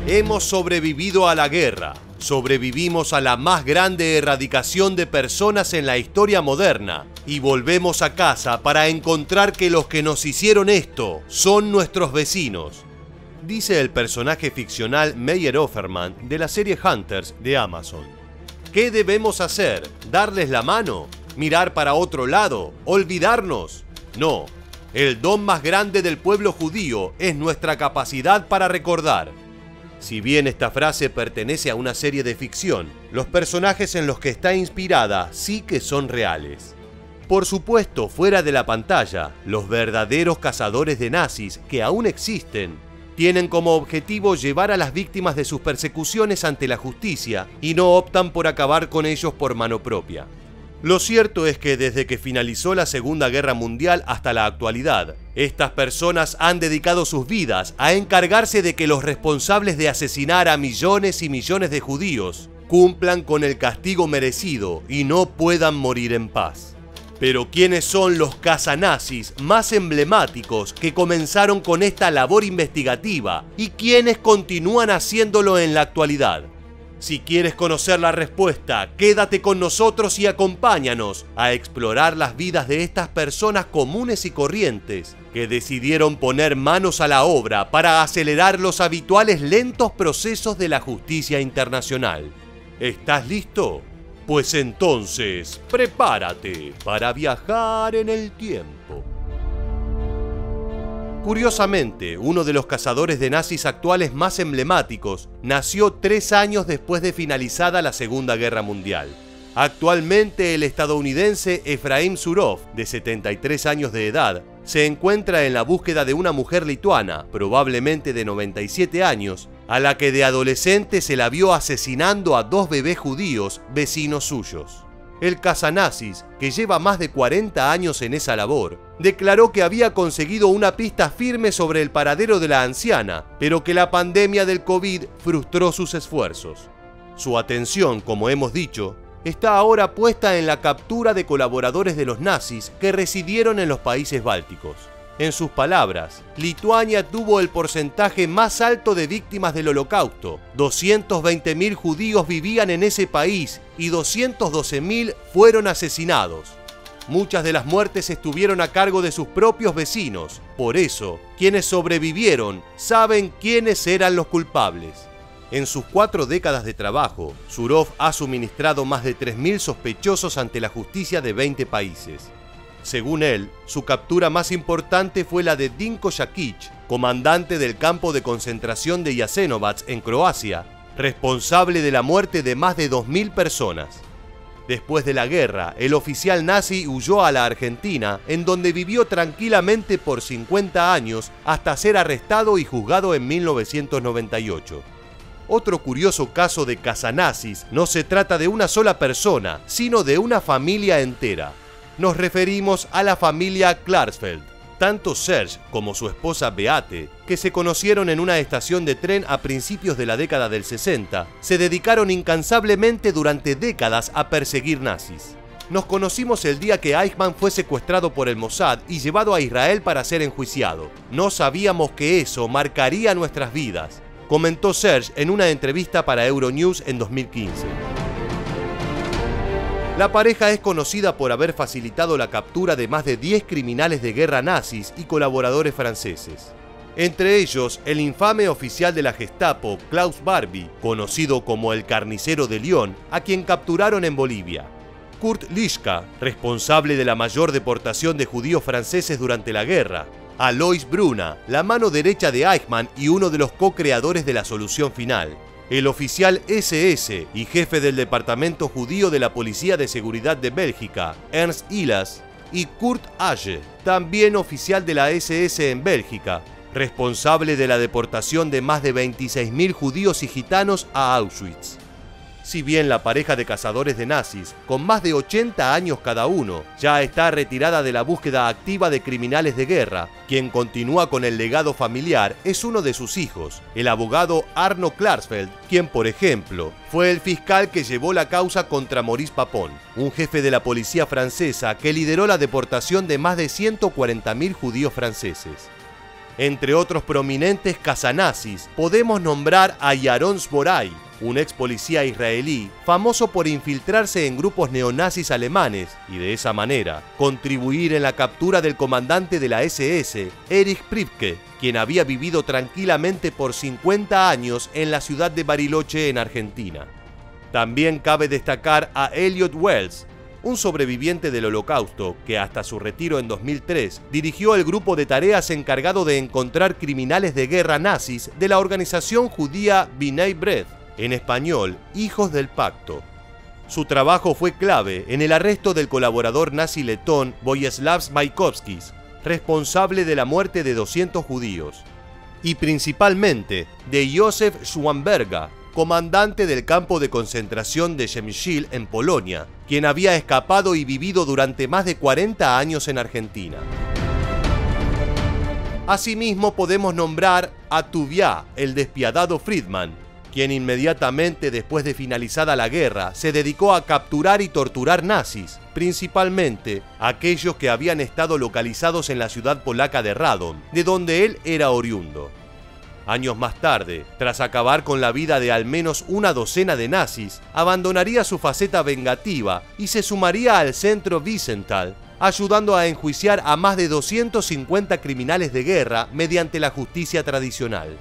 Hemos sobrevivido a la guerra, sobrevivimos a la más grande erradicación de personas en la historia moderna y volvemos a casa para encontrar que los que nos hicieron esto son nuestros vecinos, dice el personaje ficcional Meyer Offerman de la serie Hunters de Amazon. ¿Qué debemos hacer? ¿Darles la mano? ¿Mirar para otro lado? ¿Olvidarnos? No. El don más grande del pueblo judío es nuestra capacidad para recordar. Si bien esta frase pertenece a una serie de ficción, los personajes en los que está inspirada sí que son reales. Por supuesto, fuera de la pantalla, los verdaderos cazadores de nazis, que aún existen, tienen como objetivo llevar a las víctimas de sus persecuciones ante la justicia y no optan por acabar con ellos por mano propia. Lo cierto es que desde que finalizó la Segunda Guerra Mundial hasta la actualidad, estas personas han dedicado sus vidas a encargarse de que los responsables de asesinar a millones y millones de judíos cumplan con el castigo merecido y no puedan morir en paz. Pero ¿quiénes son los cazanazis más emblemáticos que comenzaron con esta labor investigativa y quiénes continúan haciéndolo en la actualidad? Si quieres conocer la respuesta, quédate con nosotros y acompáñanos a explorar las vidas de estas personas comunes y corrientes que decidieron poner manos a la obra para acelerar los habituales lentos procesos de la justicia internacional. ¿Estás listo? Pues entonces, prepárate para viajar en el tiempo. Curiosamente, uno de los cazadores de nazis actuales más emblemáticos nació 3 años después de finalizada la Segunda Guerra Mundial. Actualmente el estadounidense Efraim Zurov, de 73 años de edad, se encuentra en la búsqueda de una mujer lituana, probablemente de 97 años, a la que de adolescente se la vio asesinando a 2 bebés judíos vecinos suyos. El cazanazis, que lleva más de 40 años en esa labor, declaró que había conseguido una pista firme sobre el paradero de la anciana, pero que la pandemia del COVID frustró sus esfuerzos. Su atención, como hemos dicho, está ahora puesta en la captura de colaboradores de los nazis que residieron en los países bálticos. En sus palabras, Lituania tuvo el porcentaje más alto de víctimas del Holocausto. 220.000 judíos vivían en ese país y 212.000 fueron asesinados. Muchas de las muertes estuvieron a cargo de sus propios vecinos. Por eso, quienes sobrevivieron saben quiénes eran los culpables. En sus 4 décadas de trabajo, Zurov ha suministrado más de 3.000 sospechosos ante la justicia de 20 países. Según él, su captura más importante fue la de Dinko Šakić, comandante del campo de concentración de Jasenovac en Croacia, responsable de la muerte de más de 2.000 personas. Después de la guerra, el oficial nazi huyó a la Argentina, en donde vivió tranquilamente por 50 años hasta ser arrestado y juzgado en 1998. Otro curioso caso de cazanazis no se trata de una sola persona, sino de una familia entera. Nos referimos a la familia Klarsfeld. Tanto Serge como su esposa Beate, que se conocieron en una estación de tren a principios de la década del 60, se dedicaron incansablemente durante décadas a perseguir nazis. Nos conocimos el día que Eichmann fue secuestrado por el Mossad y llevado a Israel para ser enjuiciado. No sabíamos que eso marcaría nuestras vidas, comentó Serge en una entrevista para Euronews en 2015. La pareja es conocida por haber facilitado la captura de más de 10 criminales de guerra nazis y colaboradores franceses. Entre ellos, el infame oficial de la Gestapo, Klaus Barbie, conocido como el Carnicero de Lyon, a quien capturaron en Bolivia. Kurt Lischka, responsable de la mayor deportación de judíos franceses durante la guerra. Alois Bruna, la mano derecha de Eichmann y uno de los co-creadores de la solución final. El oficial SS y jefe del departamento judío de la Policía de Seguridad de Bélgica, Ernst Illas, y Kurt Asche, también oficial de la SS en Bélgica, responsable de la deportación de más de 26.000 judíos y gitanos a Auschwitz. Si bien la pareja de cazadores de nazis, con más de 80 años cada uno, ya está retirada de la búsqueda activa de criminales de guerra, quien continúa con el legado familiar es uno de sus hijos, el abogado Arno Klarsfeld, quien, por ejemplo, fue el fiscal que llevó la causa contra Maurice Papon, un jefe de la policía francesa que lideró la deportación de más de 140.000 judíos franceses. Entre otros prominentes cazanazis, podemos nombrar a Yaron Zborai, un ex policía israelí famoso por infiltrarse en grupos neonazis alemanes y de esa manera contribuir en la captura del comandante de la SS, Erich Priebke, quien había vivido tranquilamente por 50 años en la ciudad de Bariloche, en Argentina. También cabe destacar a Elliot Wells, un sobreviviente del Holocausto que hasta su retiro en 2003 dirigió el grupo de tareas encargado de encontrar criminales de guerra nazis de la organización judía B'nai B'rith, en español, Hijos del Pacto. Su trabajo fue clave en el arresto del colaborador nazi letón Boleslav Maikovskis, responsable de la muerte de 200 judíos, y principalmente de Józef Schwamberga, comandante del campo de concentración de Przemyśl en Polonia, quien había escapado y vivido durante más de 40 años en Argentina. Asimismo podemos nombrar a Tuvia, el despiadado Friedman, quien inmediatamente después de finalizada la guerra se dedicó a capturar y torturar nazis, principalmente aquellos que habían estado localizados en la ciudad polaca de Radom, de donde él era oriundo. Años más tarde, tras acabar con la vida de al menos una docena de nazis, abandonaría su faceta vengativa y se sumaría al centro Wiesenthal, ayudando a enjuiciar a más de 250 criminales de guerra mediante la justicia tradicional.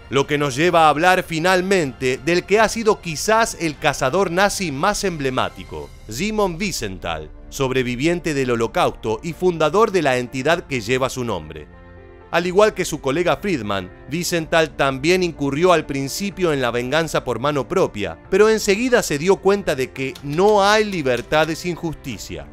Lo que nos lleva a hablar finalmente del que ha sido quizás el cazador nazi más emblemático, Simon Wiesenthal, sobreviviente del Holocausto y fundador de la entidad que lleva su nombre. Al igual que su colega Friedman, Wiesenthal también incurrió al principio en la venganza por mano propia, pero enseguida se dio cuenta de que no hay libertad sin justicia.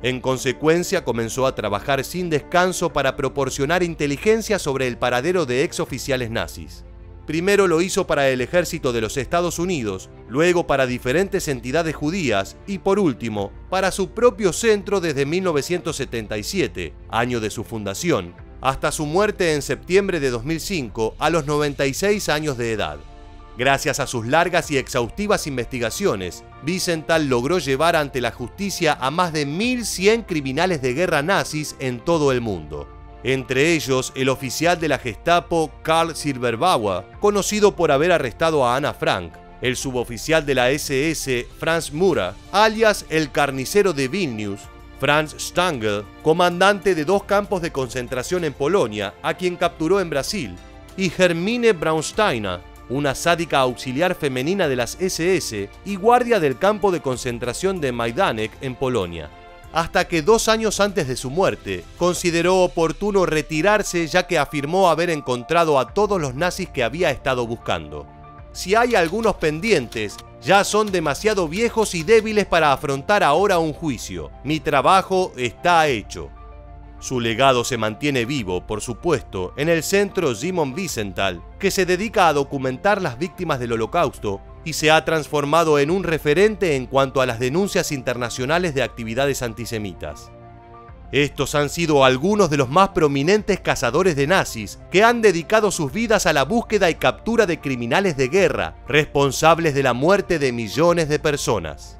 En consecuencia, comenzó a trabajar sin descanso para proporcionar inteligencia sobre el paradero de exoficiales nazis. Primero lo hizo para el ejército de los Estados Unidos, luego para diferentes entidades judías y por último, para su propio centro desde 1977, año de su fundación, hasta su muerte en septiembre de 2005 a los 96 años de edad. Gracias a sus largas y exhaustivas investigaciones, Wiesenthal logró llevar ante la justicia a más de 1.100 criminales de guerra nazis en todo el mundo. Entre ellos, el oficial de la Gestapo Karl Silberbauer, conocido por haber arrestado a Ana Frank, el suboficial de la SS Franz Murer, alias el carnicero de Vilnius, Franz Stangl, comandante de 2 campos de concentración en Polonia, a quien capturó en Brasil, y Hermine Braunsteiner, una sádica auxiliar femenina de las SS y guardia del campo de concentración de Majdanek en Polonia. Hasta que 2 años antes de su muerte, consideró oportuno retirarse ya que afirmó haber encontrado a todos los nazis que había estado buscando. Si hay algunos pendientes, ya son demasiado viejos y débiles para afrontar ahora un juicio. Mi trabajo está hecho. Su legado se mantiene vivo, por supuesto, en el centro Simon Wiesenthal, que se dedica a documentar las víctimas del Holocausto y se ha transformado en un referente en cuanto a las denuncias internacionales de actividades antisemitas. Estos han sido algunos de los más prominentes cazadores de nazis que han dedicado sus vidas a la búsqueda y captura de criminales de guerra, responsables de la muerte de millones de personas.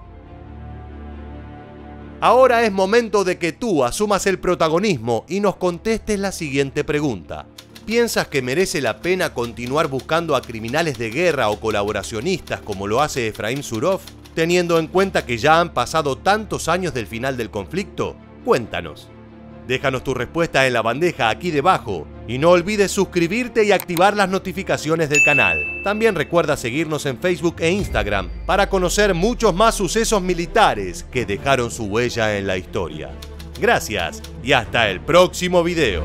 Ahora es momento de que tú asumas el protagonismo y nos contestes la siguiente pregunta. ¿Piensas que merece la pena continuar buscando a criminales de guerra o colaboracionistas como lo hace Efraim Zurov, teniendo en cuenta que ya han pasado tantos años del final del conflicto? Cuéntanos. Déjanos tu respuesta en la bandeja aquí debajo y no olvides suscribirte y activar las notificaciones del canal. También recuerda seguirnos en Facebook e Instagram para conocer muchos más sucesos militares que dejaron su huella en la historia. Gracias y hasta el próximo video.